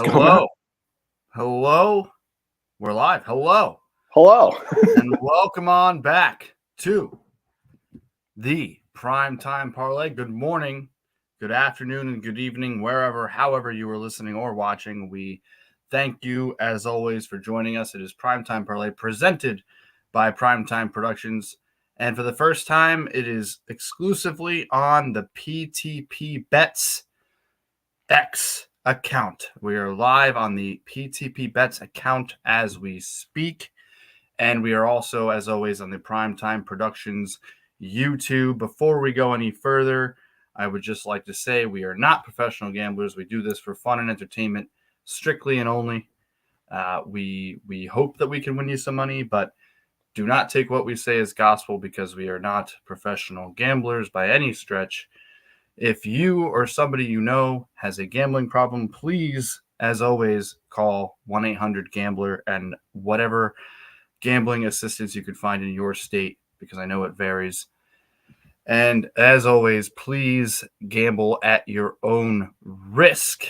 Hello. Hello. We're live. Hello. Hello. And welcome on back to the PrimeTime Parlay. Good morning, good afternoon, and good evening, however you are listening or watching. We thank you, as always, for joining us. It is PrimeTime Parlay presented by PrimeTime Productions. And for the first time, it is exclusively on the PTP Bets X account. We are live on the PTP Bets account as we speak. And we are also, as always, on the PrimeTime Productions YouTube. Before we go any further, I would just like to say we are not professional gamblers. We do this for fun and entertainment, strictly and only. We hope that we can win you some money, but do not take what we say as gospel because we are not professional gamblers by any stretch. If you or somebody you know has a gambling problem, please, as always, call 1-800-GAMBLER and whatever gambling assistance you could find in your state, because I know it varies. And as always, please gamble at your own risk.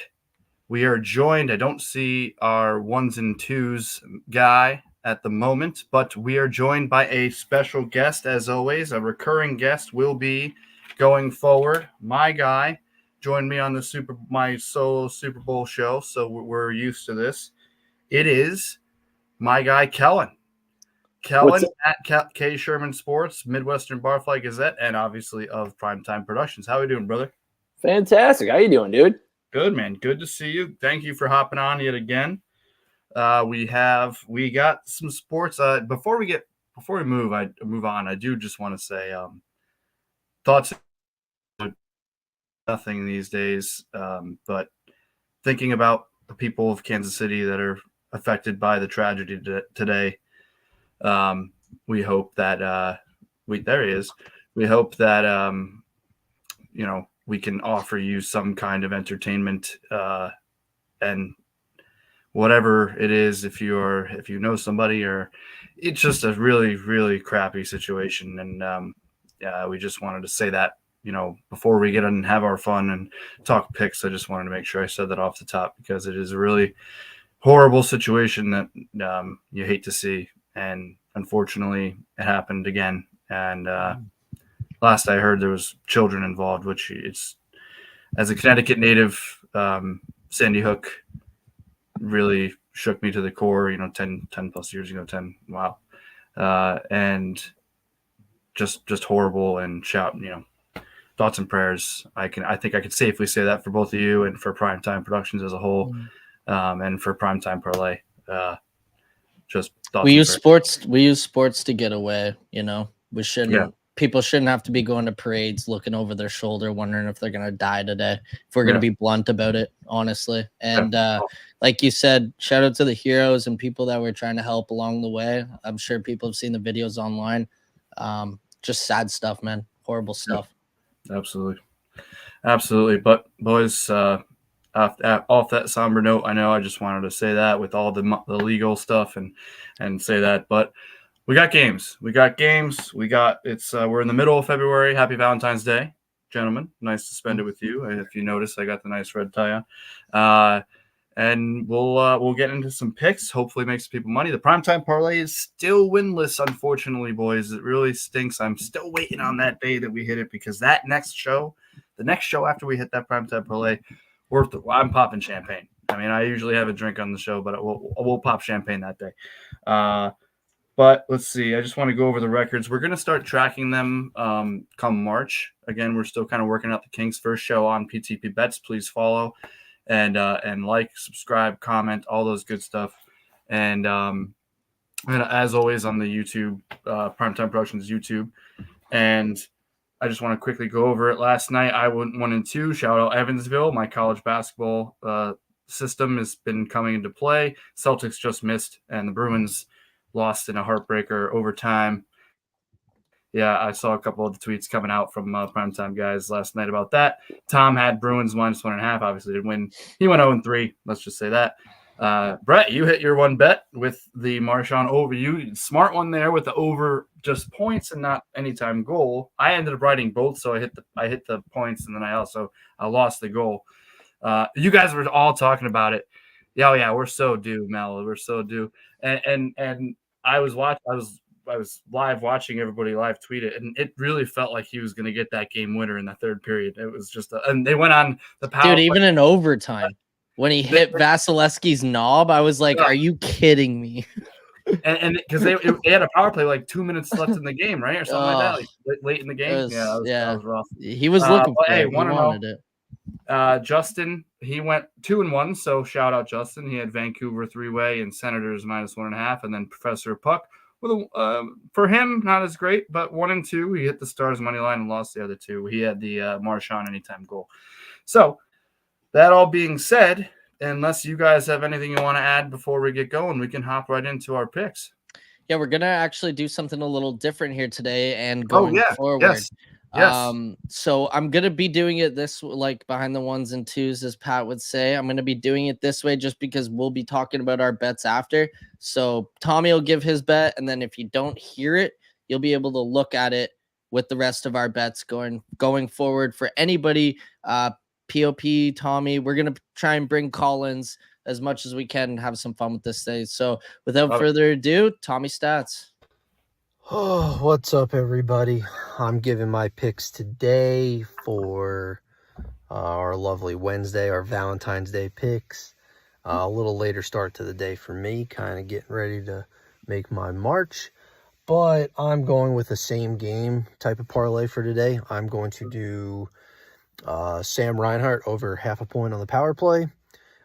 We are joined, I don't see our ones and twos guy at the moment, but we are joined by a special guest, as always. A recurring guest will be going forward. My guy joined me on my solo Super Bowl show, so we're used to this. It is my guy, Kellen. Kellen at K Sherman Sports, Midwestern Barfly Gazette, and obviously of PrimeTime Productions. How are we doing, brother? Fantastic. How you doing, dude? Good, man. Good to see you. Thank you for hopping on yet again. We got some sports. Before we move on, I do just want to say thoughts. Nothing these days, but thinking about the people of Kansas City that are affected by the tragedy today. We hope that there he is. We hope that we can offer you some kind of entertainment and whatever it is. If you know somebody, or it's just a really, really crappy situation, and we just wanted to say that. Before we get in and have our fun and talk picks, I just wanted to make sure I said that off the top, because it is a really horrible situation that you hate to see. And unfortunately, it happened again. And last I heard, there was children involved, which it's, as a Connecticut native, Sandy Hook really shook me to the core, 10 plus years ago, 10. Wow. And just horrible, and thoughts and prayers. I think I could safely say that for both of you and for PrimeTime Productions as a whole, and for PrimeTime Parlay. Just thoughts. We use sports to get away. We shouldn't. Yeah. People shouldn't have to be going to parades, looking over their shoulder, wondering if they're gonna die today. If we're gonna be blunt about it, honestly. And like you said, shout out to the heroes and people that were trying to help along the way. I'm sure people have seen the videos online. Just sad stuff, man. Horrible stuff. Absolutely. But boys, off that somber note, I just wanted to say that with all the legal stuff and say that. But we got games. We're in the middle of February. Happy Valentine's Day, gentlemen. Nice to spend it with you. And if you notice, I got the nice red tie on. And we'll get into some picks. Hopefully, make some people money. The PrimeTime Parlay is still winless, unfortunately, boys. It really stinks. I'm still waiting on that day that we hit it, because the next show after we hit that PrimeTime Parlay, I'm popping champagne. I usually have a drink on the show, but we'll pop champagne that day. But let's see. I just want to go over the records. We're going to start tracking them come March. Again, we're still kind of working out the kinks. First show on PTP Bets. Please follow. And like, subscribe, comment, all those good stuff. And as always on the YouTube, PrimeTime Productions YouTube. And I just want to quickly go over it. Last night, I went 1-2. Shout out Evansville. My college basketball system has been coming into play. Celtics just missed, and the Bruins lost in a heartbreaker overtime. Yeah, I saw a couple of the tweets coming out from PrimeTime guys last night about that. Tom had Bruins -1.5. Obviously didn't win. He went 0-3. Let's just say that. Brett, you hit your one bet with the Marshawn over. You smart one there with the over just points and not anytime goal. I ended up writing both, so I hit the points, and then I lost the goal. You guys were all talking about it. Yeah, yeah, we're so due, Mel. We're so due. And I was I was live watching everybody live tweet it, and it really felt like he was going to get that game winner in the third period. It was just, and they went on the power. Dude, even in overtime, when he hit Vasilevsky's knob, I was like, "Are you kidding me?" And because they had a power play like 2 minutes left in the game, right, or something like that, like late in the game. That was rough. He was looking for hey, it. He wanted it. Justin, he went 2-1, so shout out Justin. He had Vancouver 3-way and Senators -1.5, and then Professor Puck with for him not as great, but 1-2. He hit the Stars money line and lost the other two. He had the Marchand anytime goal. So that all being said, unless you guys have anything you want to add before we get going, we can hop right into our picks. Yeah, we're gonna actually do something a little different here today and going forward. Yes. So I'm gonna be doing it this like behind the ones and twos, as Pat would say. I'm gonna be doing it this way just because we'll be talking about our bets after. So Tommy will give his bet, and then if you don't hear it, you'll be able to look at it with the rest of our bets going forward. For anybody, POP, Tommy, we're gonna try and bring Collins as much as we can and have some fun with this day. So without further ado, Tommy Stats. Oh, what's up, everybody? I'm giving my picks today for our lovely Wednesday, our Valentine's Day picks. A little later start to the day for me, kind of getting ready to make my march. But I'm going with the same game type of parlay for today. I'm going to do Sam Reinhart over 0.5 point on the power play.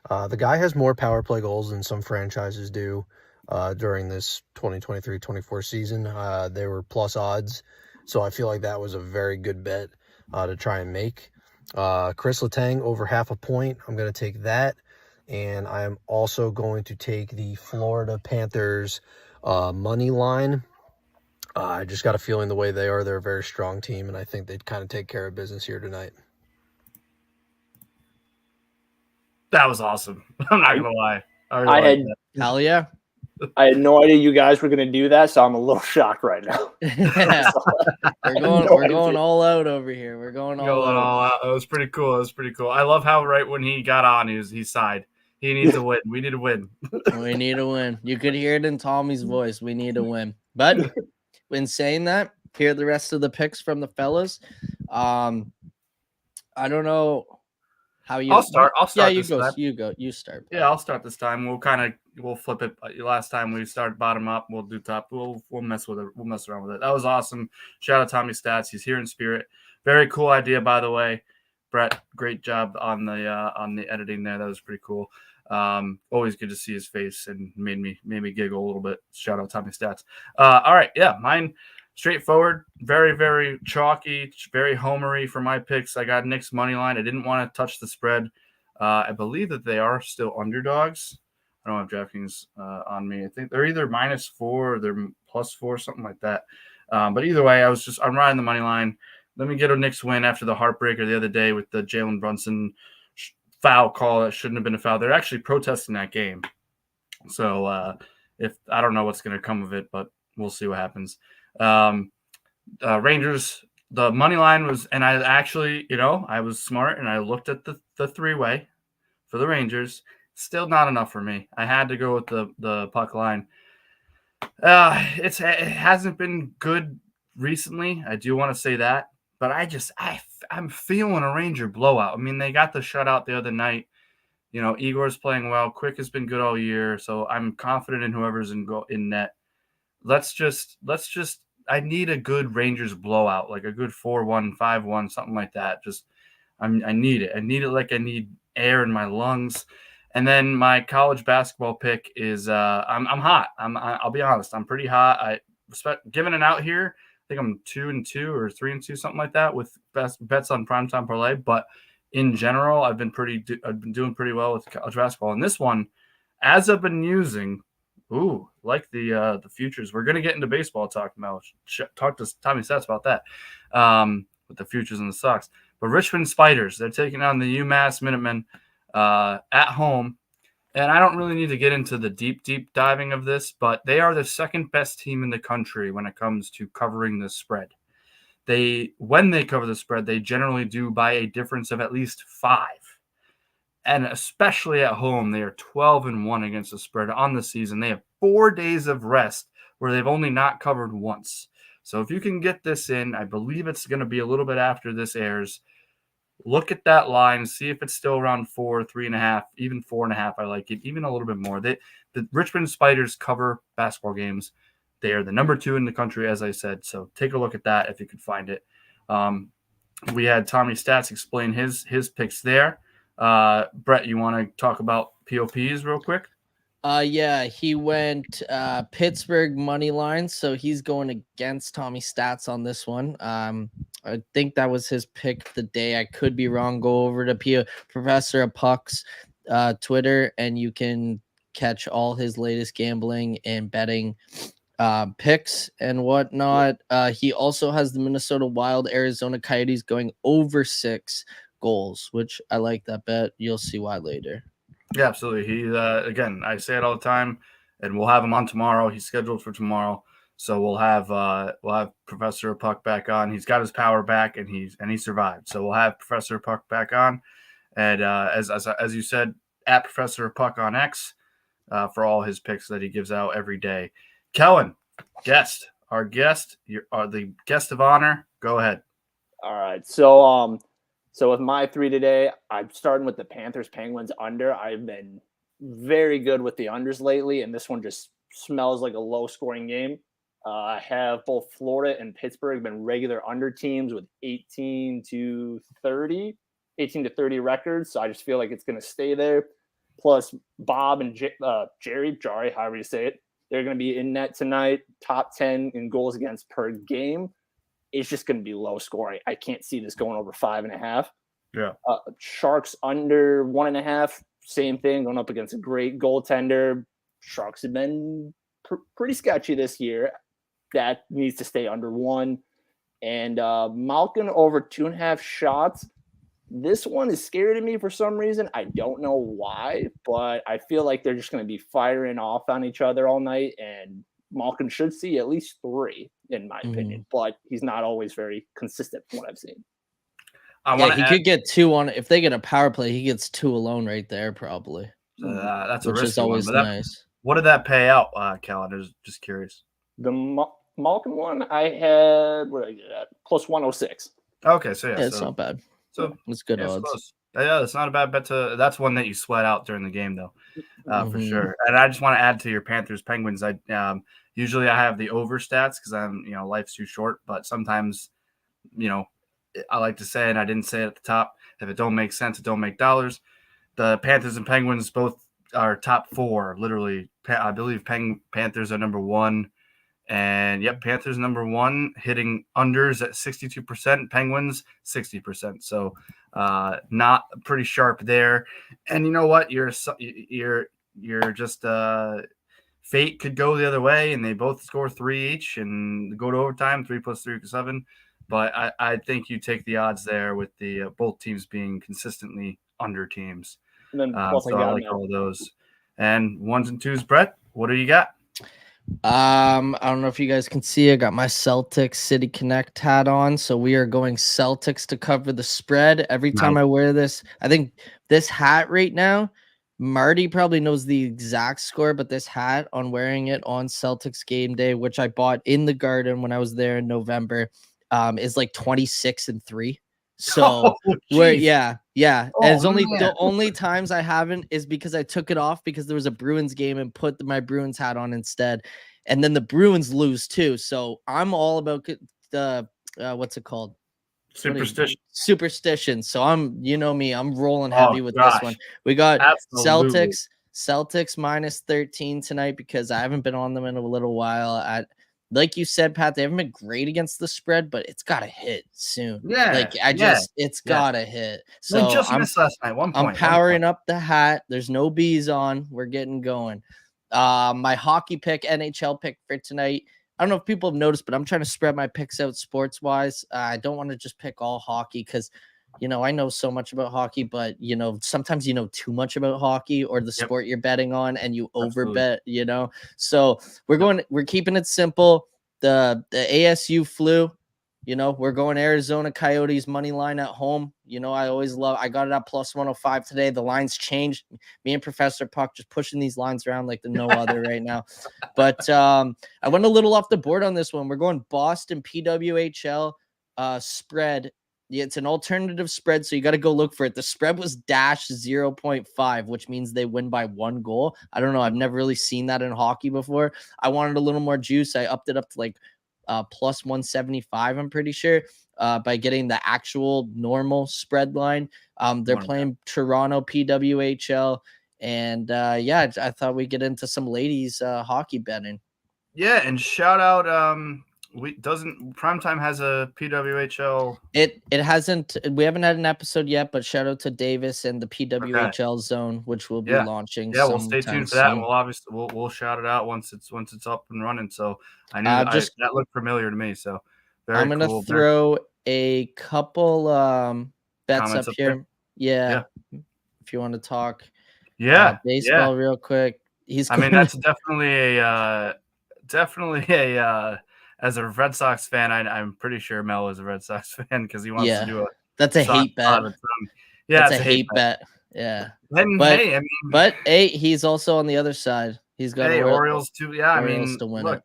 The guy has more power play goals than some franchises do. During this 2023-24 season. They were plus odds, so I feel like that was a very good bet to try and make. Chris Letang over 0.5 point. I'm going to take that, and I am also going to take the Florida Panthers money line. I just got a feeling the way they're a very strong team, and I think they'd kind of take care of business here tonight. That was awesome. I'm not going to lie. Hell yeah. I had no idea you guys were going to do that, so I'm a little shocked right now. Yeah. We're going all out over here. We're going all out. It was pretty cool. I love how right when he got on, he sighed. He needs to win. We need to win. We need to win. You could hear it in Tommy's voice. We need to win. But in saying that, here are the rest of the picks from the fellas. I don't know how you. I'll start. Yeah, you go. Time. You start. Yeah, I'll start this time. We'll flip it. Last time we started bottom up, we'll do top. We'll mess with it. We'll mess around with it. That was awesome. Shout out Tommy Stats. He's here in spirit. Very cool idea, by the way, Brett. Great job on the editing there. That was pretty cool. Always good to see his face and made me giggle a little bit. Shout out Tommy Stats. All right, yeah, mine straightforward, very very chalky, very homery for my picks. I got Knicks money line. I didn't want to touch the spread. I believe that they are still underdogs. I don't have DraftKings on me. I think they're either -4 or they're +4, something like that. But either way, I'm riding the money line. Let me get a Knicks win after the heartbreaker the other day with the Jalen Brunson foul call that shouldn't have been a foul. They're actually protesting that game. So if I don't know what's going to come of it, but we'll see what happens. Rangers, the money line was, and I actually, I was smart and I looked at the 3-way for the Rangers. Still not enough for me. I had to go with the puck line. It hasn't been good recently. I do want to say that, but I'm feeling a Ranger blowout. I mean, they got the shutout the other night. Igor's playing well. Quick has been good all year, so I'm confident in whoever's in net. Let's just. I need a good Rangers blowout, like a good 4-1, 5-1, something like that. I need it. I need it like I need air in my lungs. And then my college basketball pick is I'm hot. I'll be honest. I'm pretty hot. I giving it out here. I think I'm 2-2 or 3-2, something like that, with bets on PrimeTime Parlay. But in general, I've been doing pretty well with college basketball. And this one, as I've been using, like the futures. We're gonna get into baseball talk now. Talk to Tommy Stats about that with the futures and the Sox. But Richmond Spiders, they're taking on the UMass Minutemen at home. And I don't really need to get into the deep diving of this, but they are the second best team in the country when it comes to covering the spread. When they cover the spread, they generally do by a difference of at least 5. And especially at home, they are 12-1 against the spread on the season. They have 4 days of rest where they've only not covered once. So if you can get this in, I believe it's going to be a little bit after this airs. Look at that line, see if it's still around 4, 3.5, even 4.5. I like it, even a little bit more. The Richmond Spiders cover basketball games. They are the number 2 in the country, as I said. So take a look at that if you can find it. We had Tommy Stats explain his picks there. Brett, you want to talk about POPs real quick? Yeah, he went Pittsburgh money line, so he's going against Tommy Stats on this one. I think that was his pick the day. I could be wrong. Go over to Professor of Puck's Twitter, and you can catch all his latest gambling and betting picks and whatnot. He also has the Minnesota Wild Arizona Coyotes going over 6 goals, which I like that bet. You'll see why later. Yeah, absolutely. He again, I say it all the time, and we'll have him on tomorrow. He's scheduled for tomorrow, so we'll have Professor Puck back on. He's got his power back, and he survived. So we'll have Professor Puck back on, and as you said, at Professor Puck on X for all his picks that he gives out every day. Kellen, our guest, you are the guest of honor. Go ahead. All right, so with my 3 today, I'm starting with the Panthers Penguins under. I've been very good with the unders lately, and this one just smells like a low-scoring game. I have both Florida and Pittsburgh been regular under teams with 18 to 30 records, so I just feel like it's going to stay there. Plus, Bob and Jari, however you say it, they're going to be in net tonight, top 10 in goals against per game. It's just going to be low scoring. I can't see this going over 5.5. Yeah. Sharks under 1.5. Same thing, going up against a great goaltender. Sharks have been pretty sketchy this year. That needs to stay under 1. And Malkin over 2.5 shots. This one is scary to me for some reason. I don't know why, but I feel like they're just going to be firing off on each other all night, and Malkin should see at least 3, in my opinion, but he's not always very consistent from what I've seen. He could get 2 on if they get a power play. He gets 2 alone right there, probably. That's a which risky is always one, nice. What did that pay out, Calendar? Just curious. The Malkin one, I had what did I get at? Plus 106. Okay, so yeah, it's not bad. So it's good odds. Close. Yeah, it's not a bad bet. That's one that you sweat out during the game, though, for sure. And I just want to add to your Panthers Penguins. I usually I have the over stats because I'm life's too short. But sometimes, I like to say, and I didn't say it at the top, if it don't make sense, it don't make dollars. The Panthers and Penguins both are top 4. Literally, I believe Panthers are number 1. And yep, Panthers number 1, hitting unders at 62%, Penguins 60%. So not pretty sharp there. And you know what? You're just fate could go the other way, and they both score 3 each and go to overtime, 3 + 3 = 7. But I think you take the odds there with the both teams being consistently under teams. And then so I like all of those. And 1s and 2s, Brett, what do you got? I don't know if you guys can see, I got my Celtics City Connect hat on, so we are going Celtics to cover the spread. Every time I wear this, I think this hat right now, Marty probably knows the exact score, but this hat, on wearing it on Celtics game day, which I bought in the Garden when I was there in November, is like 26-3. So yeah. And it's the only times I haven't is because I took it off because there was a Bruins game and put my Bruins hat on instead. And then the Bruins lose too. So I'm all about the what's it called? Superstition. So I'm, me, I'm rolling heavy with this one. We got Celtics -13 tonight because I haven't been on them in a little while. Like you said, Pat, they haven't been great against the spread, but it's got to hit soon. Yeah. It's got to hit. So they just missed last night. I'm powering up the hat. There's no bees on. We're getting going. My hockey pick, NHL pick for tonight. I don't know if people have noticed, but I'm trying to spread my picks out sports-wise. I don't want to just pick all hockey because, I know so much about hockey, but, sometimes you know too much about hockey or the sport you're betting on and you overbet, So we're keeping it simple. The ASU flu, we're going Arizona Coyotes money line at home. You know, I got it at plus 105 today. The lines changed. Me and Professor Puck just pushing these lines around like the no other right now. But I went a little off the board on this one. We're going Boston PWHL spread. Yeah, it's an alternative spread, so you got to go look for it. The spread was dash 0.5, which means they win by 1 goal. I don't know. I've never really seen that in hockey before. I wanted a little more juice. I upped it up to like plus 175, I'm pretty sure, by getting the actual normal spread line. They're playing Toronto PWHL, and yeah, I thought we'd get into some ladies hockey betting. Yeah, and shout out Primetime has a PWHL. It hasn't. We haven't had an episode yet, but shout out to Davis and the PWHL zone, which will be launching. Yeah, we'll stay tuned for that. And we'll shout it out once it's up and running. So I knew that looked familiar to me. So I'm gonna throw a couple bets up here. There? Yeah, if you want to talk. Baseball real quick. That's definitely a as a Red Sox fan, I'm pretty sure Mel is a Red Sox fan because he wants to do that's a hate bet. Yeah, it's a hate bet. Yeah. But he's also on the other side. He's got Orioles too. Yeah, Orioles to win it.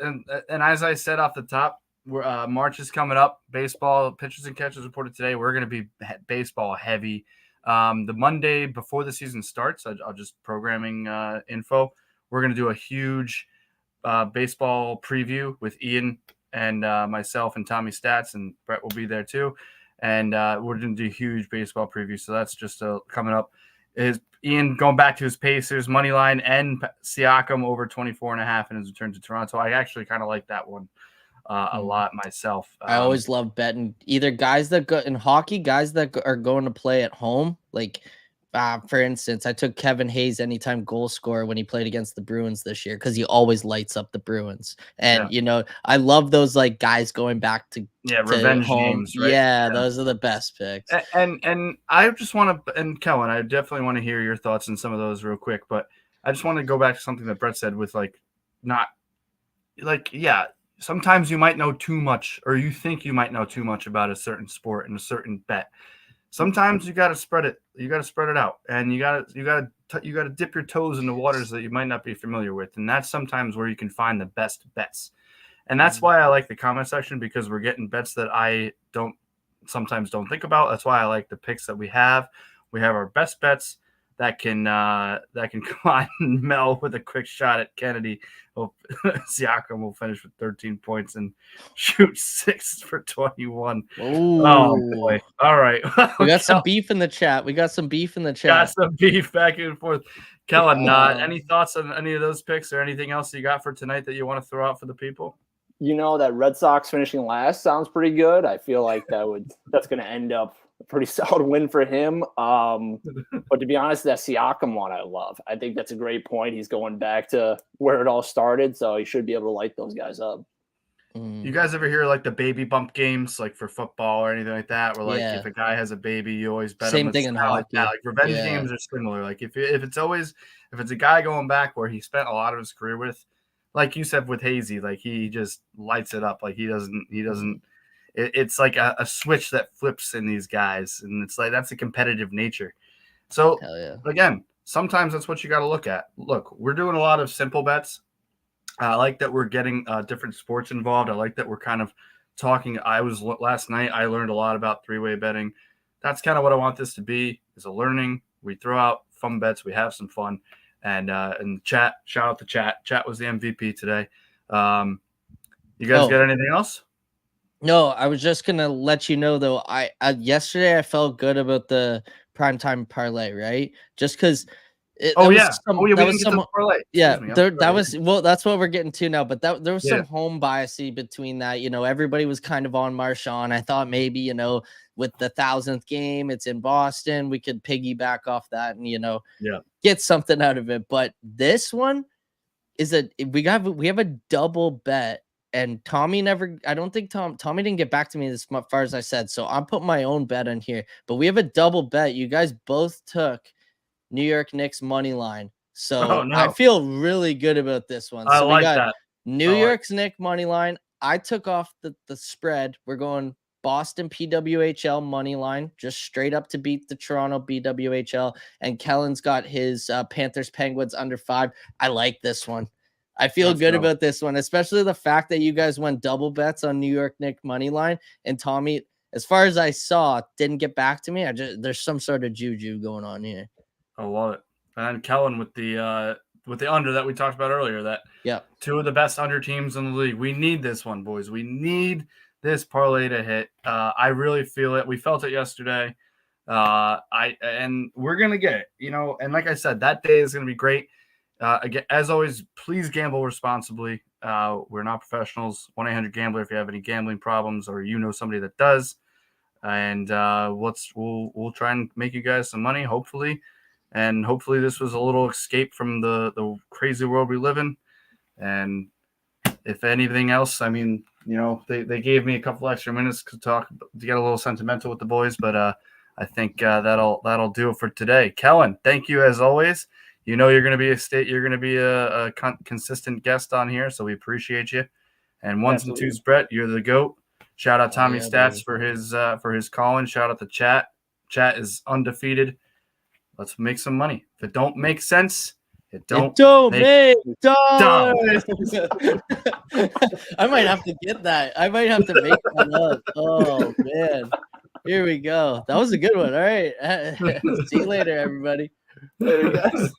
And as I said off the top, March is coming up. Baseball pitchers and catchers reported today. We're going to be baseball heavy. The Monday before the season starts, I'll just programming info. We're going to do a huge baseball preview with Ian and myself and Tommy Stats, and Brett will be there too. And we're going to do a huge baseball preview. So that's just coming up. Is Ian going back to his Pacers money line and Siakam over 24.5 in his return to Toronto? I actually kind of like that one a lot myself. I always love betting either guys that go in hockey, guys that are going to play at home. Like, for instance, I took Kevin Hayes anytime goal scorer when he played against the Bruins this year because he always lights up the Bruins. And, you know, I love those like guys going back to revenge home. games. Right? Yeah, those are the best picks. And I just want to, and Kellen, I definitely want to hear your thoughts on some of those real quick. But I just want to go back to something that Brett said with sometimes you might know too much, or you think you might know too much about a certain sport and a certain bet. Sometimes you got to spread it. You got to spread it out, and you got to dip your toes in the waters that you might not be familiar with, and that's sometimes where you can find the best bets. And that's why I like the comment section, because we're getting bets that I sometimes don't think about. That's why I like the picks that we have. We have our best bets that can come on. Mel with a quick shot at Kennedy. Siakam will finish with 13 points and shoot 6 for 21. Ooh. Oh boy! All right, we got some beef in the chat. Got some beef back and forth. Kellen, any thoughts on any of those picks or anything else you got for tonight that you want to throw out for the people? You know, that Red Sox finishing last sounds pretty good. I feel like that's going to end up a pretty solid win for him. But to be honest, that Siakam one I love. I think that's a great point. He's going back to where it all started, so he should be able to light those guys up. You guys ever hear like the baby bump games, like for football or anything like that, where like if a guy has a baby, you always bet same him? thing in hockey. Like revenge games are similar. Like if it's a guy going back where he spent a lot of his career with, like you said with Hazy, like he just lights it up. Like he doesn't. It's like a switch that flips in these guys, and it's like that's a competitive nature. So again, sometimes that's what you got to look at. Look, we're doing a lot of simple bets. I like that we're getting different sports involved. I like that we're kind of talking. Last night I learned a lot about three-way betting. That's kind of what I want this to be, is a learning. We throw out fun bets. We have some fun. And chat, shout out to chat. Chat was the MVP today. You guys got anything else? No, I was just gonna let you know though. I yesterday I felt good about the primetime parlay, right? Just because. That's what we're getting to now. But there was some home biasy between that. You know, everybody was kind of on Marshawn. I thought maybe, you know, with the 1,000th game, it's in Boston, we could piggyback off that and, you know, get something out of it. But this one is we have a double bet. And Tommy I don't think Tommy didn't get back to me as far as I said. So I'm putting my own bet in here. But we have a double bet. You guys both took New York Knicks money line. So I feel really good about this one. So I like that. New York's Knicks money line. I took off the spread. We're going Boston PWHL money line, just straight up to beat the Toronto BWHL. And Kellen's got his Panthers Penguins under 5. I like this one. I feel good about this one, especially the fact that you guys went double bets on New York Knicks money line, and Tommy, as far as I saw, didn't get back to me. There's some sort of juju going on here. I love it. And Kellen with the under that we talked about earlier, that two of the best under teams in the league. We need this one, boys. We need this parlay to hit. I really feel it. We felt it yesterday. And we're gonna get it. And like I said, that day is gonna be great. Again, as always, please gamble responsibly. We're not professionals. 1-800-GAMBLER if you have any gambling problems or somebody that does. And we'll try and make you guys some money, hopefully. And hopefully this was a little escape from the crazy world we live in. And if anything else, I mean, they gave me a couple extra minutes to get a little sentimental with the boys, but I think that'll do it for today. Kellen, thank you as always. You're going to be a consistent guest on here, so we appreciate you. And ones and twos, Brett, you're the GOAT. Shout out Tommy Stats for his call-in. Shout out the chat. Chat is undefeated. Let's make some money. If it don't make sense, it don't make sense. I might have to get that. I might have to make that up. Oh man. Here we go. That was a good one. All right. See you later, everybody. Later, guys.